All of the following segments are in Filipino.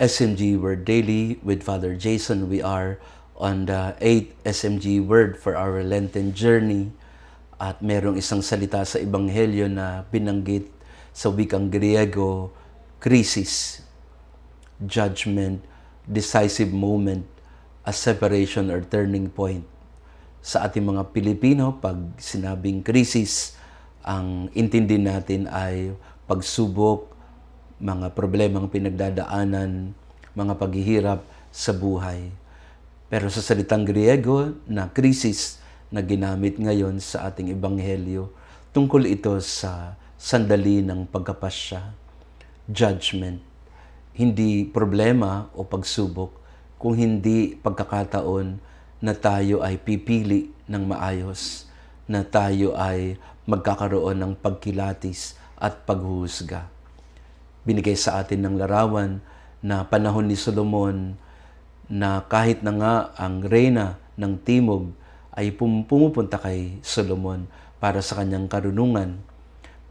SMG Word Daily with Father Jason. We are on the 8th SMG Word for our Lenten journey. At merong isang salita sa Ebanghelyo na binanggit sa wikang Griego, krisis, judgment, decisive moment, a separation or turning point. Sa ating mga Pilipino, pag sinabing krisis, ang intindi natin ay pagsubok, mga problemang pinagdadaanan, mga paghihirap sa buhay. Pero sa salitang Griego na krisis na ginamit ngayon sa ating Ebanghelyo, tungkol ito sa sandali ng pagkapasya, judgment. Hindi problema o pagsubok, kung hindi pagkakataon na tayo ay pipili ng maayos, na tayo ay magkakaroon ng pagkilatis at paghuhusga. Binigay sa atin ng larawan na panahon ni Solomon na kahit na nga ang reyna ng Timog ay pumupunta kay Solomon para sa kanyang karunungan,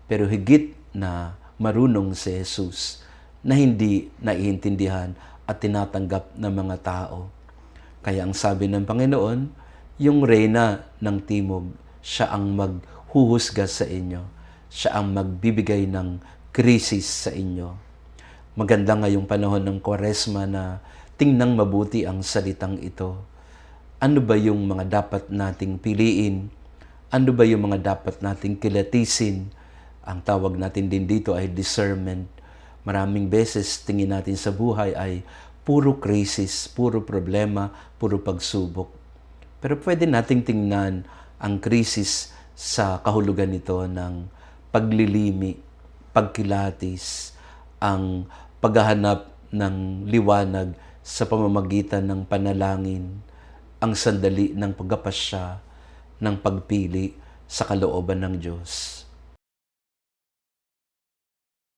pero higit na marunong si Jesus na hindi naiintindihan at tinatanggap ng mga tao. Kaya ang sabi ng Panginoon, yung reyna ng Timog, siya ang maghuhusga sa inyo. Siya ang magbibigay ng krisis sa inyo. Maganda ngayong panahon ng Kwaresma na tingnan mabuti ang salitang ito. Ano ba yung mga dapat nating piliin? Ano ba yung mga dapat nating kilatisin? Ang tawag natin din dito ay discernment. Maraming beses tingin natin sa buhay ay puro krisis, puro problema, puro pagsubok. Pero pwede nating tingnan ang krisis sa kahulugan nito ng paglilimi, pagkilatis, ang paghahanap ng liwanag sa pamamagitan ng panalangin, ang sandali ng pagkapasya, ng pagpili sa kalooban ng Diyos.